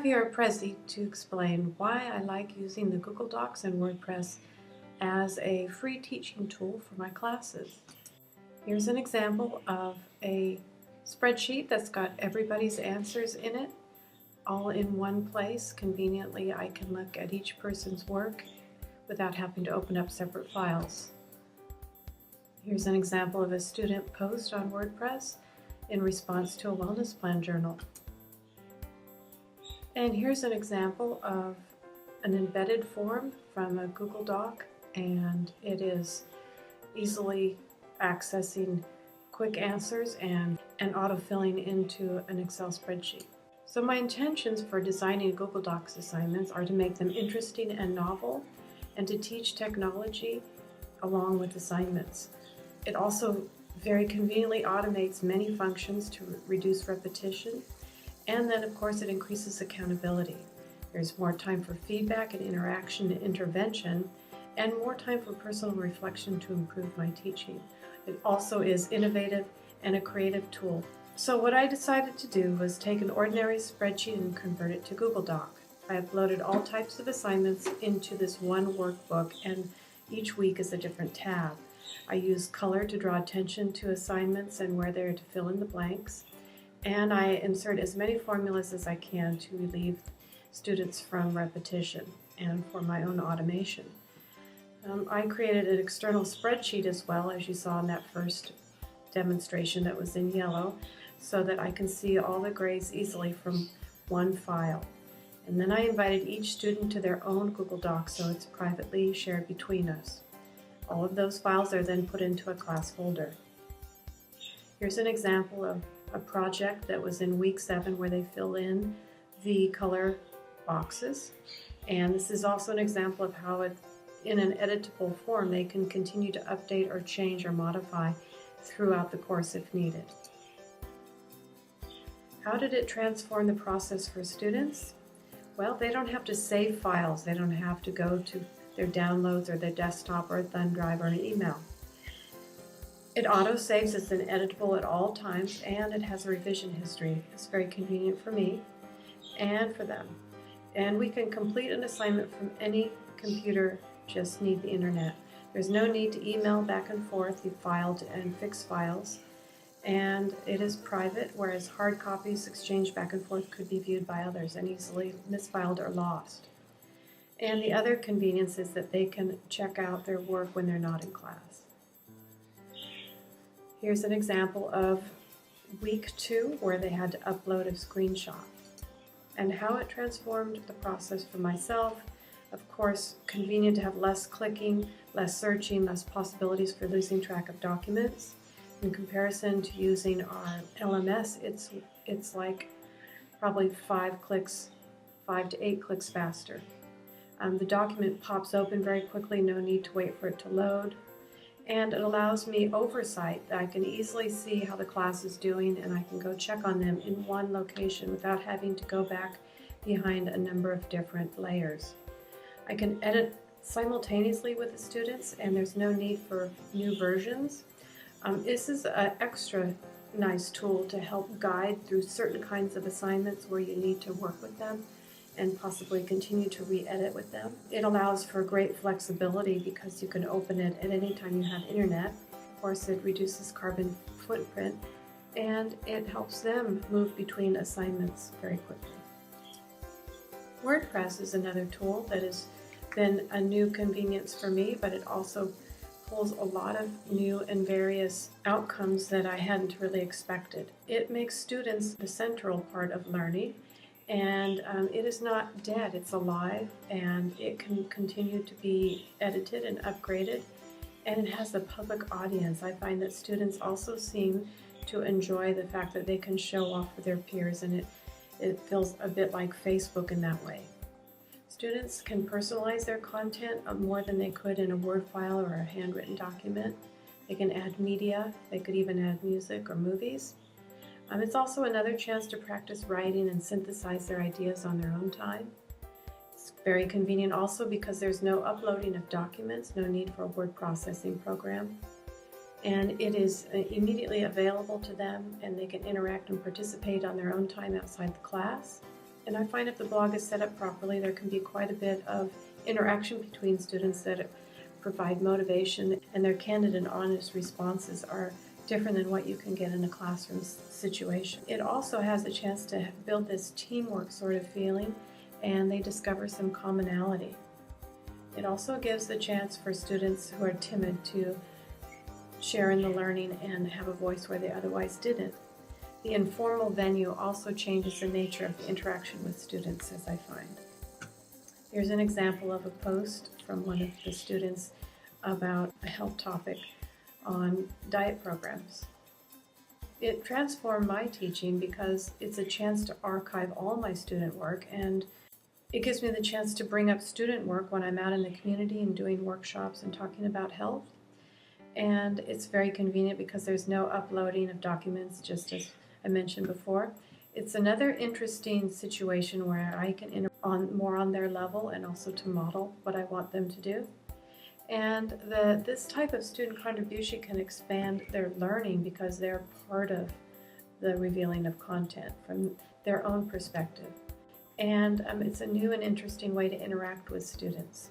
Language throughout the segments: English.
here a Prezi to explain why I like using the Google Docs and WordPress as a free teaching tool for my classes. Here's an example of a spreadsheet that's got everybody's answers in it, all in one place. Conveniently, I can look at each person's work without having to open up separate files. Here's an example of a student post on WordPress in response to a wellness plan journal. And here's an example of an embedded form from a Google Doc, and it is easily accessing quick answers and auto-filling into an Excel spreadsheet. So my intentions for designing Google Docs assignments are to make them interesting and novel, and to teach technology along with assignments. It also very conveniently automates many functions to reduce repetition. And then, of course, it increases accountability. There's more time for feedback and interaction and intervention, and more time for personal reflection to improve my teaching. It also is innovative and a creative tool. So what I decided to do was take an ordinary spreadsheet and convert it to Google Doc. I uploaded all types of assignments into this one workbook, and each week is a different tab. I use color to draw attention to assignments and where they're to fill in the blanks. And I insert as many formulas as I can to relieve students from repetition and for my own automation. I created an external spreadsheet as well, as you saw in that first demonstration that was in yellow, so that I can see all the grades easily from one file. And then I invited each student to their own Google Doc, so it's privately shared between us. All of those files are then put into a class folder. Here's an example of a project that was in week 7 where they fill in the color boxes. And this is also an example of how in an editable form they can continue to update or change or modify throughout the course if needed. How did it transform the process for students? Well, they don't have to save files. They don't have to go to their downloads or their desktop or a thumb drive or an email. It auto-saves as an editable at all times, and it has a revision history. It's very convenient for me and for them. And we can complete an assignment from any computer, just need the internet. There's no need to email back and forth the file and fix files. And it is private, whereas hard copies exchanged back and forth could be viewed by others and easily misfiled or lost. And the other convenience is that they can check out their work when they're not in class. Here's an example of week 2 where they had to upload a screenshot and how it transformed the process for myself. Of course, convenient to have less clicking, less searching, less possibilities for losing track of documents. In comparison to using our LMS, it's like probably 5 to 8 clicks faster. The document pops open very quickly, no need to wait for it to load. And it allows me oversight. I can easily see how the class is doing, and I can go check on them in one location without having to go back behind a number of different layers. I can edit simultaneously with the students, and there's no need for new versions. This is an extra nice tool to help guide through certain kinds of assignments where you need to work with them and possibly continue to re-edit with them. It allows for great flexibility because you can open it at any time you have internet. Of course, it reduces carbon footprint, and it helps them move between assignments very quickly. WordPress is another tool that has been a new convenience for me, but it also pulls a lot of new and various outcomes that I hadn't really expected. It makes students the central part of learning, and it is not dead, it's alive, and it can continue to be edited and upgraded, and it has a public audience. I find that students also seem to enjoy the fact that they can show off with their peers, and it feels a bit like Facebook in that way. Students can personalize their content more than they could in a Word file or a handwritten document. They can add media, they could even add music or movies. It's also another chance to practice writing and synthesize their ideas on their own time. It's very convenient also because there's no uploading of documents, no need for a word processing program. And it is immediately available to them, and they can interact and participate on their own time outside the class. And I find if the blog is set up properly, there can be quite a bit of interaction between students that provide motivation, and their candid and honest responses are different than what you can get in a classroom situation. It also has a chance to build this teamwork sort of feeling, and they discover some commonality. It also gives the chance for students who are timid to share in the learning and have a voice where they otherwise didn't. The informal venue also changes the nature of the interaction with students, as I find. Here's an example of a post from one of the students about a health topic on diet programs. It transformed my teaching because it's a chance to archive all my student work, and it gives me the chance to bring up student work when I'm out in the community and doing workshops and talking about health. And it's very convenient because there's no uploading of documents, just as I mentioned before. It's another interesting situation where I can enter more on their level and also to model what I want them to do. And this type of student contribution can expand their learning because they're part of the revealing of content from their own perspective. And it's a new and interesting way to interact with students.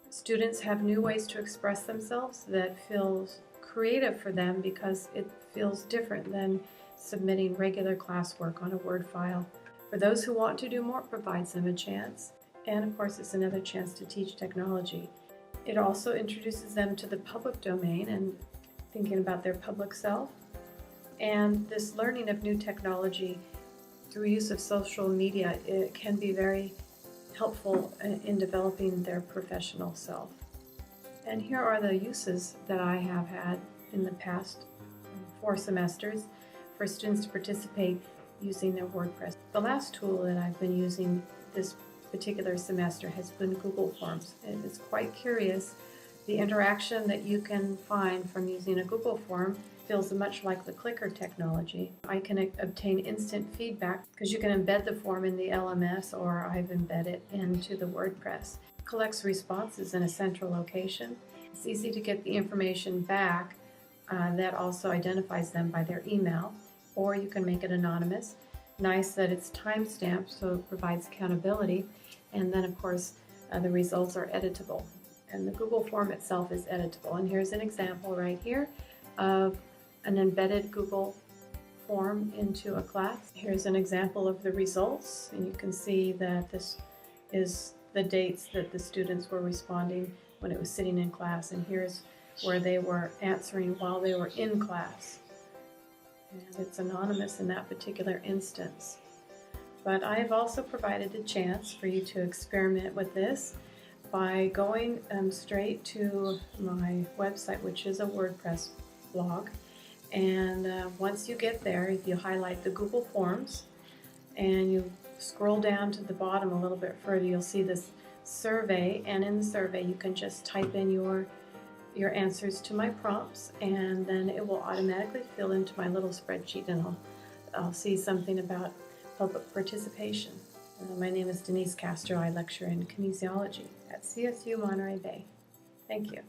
Students have new ways to express themselves that feels creative for them because it feels different than submitting regular classwork on a Word file. For those who want to do more, it provides them a chance. And of course, it's another chance to teach technology. It also introduces them to the public domain and thinking about their public self. And this learning of new technology through use of social media, it can be very helpful in developing their professional self. And here are the uses that I have had in the past 4 semesters for students to participate using their WordPress. The last tool that I've been using this particular semester has been Google Forms. And it's quite curious. The interaction that you can find from using a Google form feels much like the clicker technology. I can obtain instant feedback because you can embed the form in the LMS, or I've embedded it into the WordPress. It collects responses in a central location. It's easy to get the information back that also identifies them by their email, or you can make it anonymous. Nice that it's time-stamped, so it provides accountability. And then, of course, the results are editable. And the Google form itself is editable. And here's an example right here of an embedded Google form into a class. Here's an example of the results, and you can see that this is the dates that the students were responding when it was sitting in class, and here's where they were answering while they were in class. And it's anonymous in that particular instance. But I have also provided a chance for you to experiment with this by going straight to my website, which is a WordPress blog. And once you get there, if you highlight the Google Forms and you scroll down to the bottom a little bit further, you'll see this survey. And in the survey, you can just type in your answers to my prompts, and then it will automatically fill into my little spreadsheet, and I'll see something about public participation. My name is Denise Castro. I lecture in kinesiology at CSU Monterey Bay. Thank you.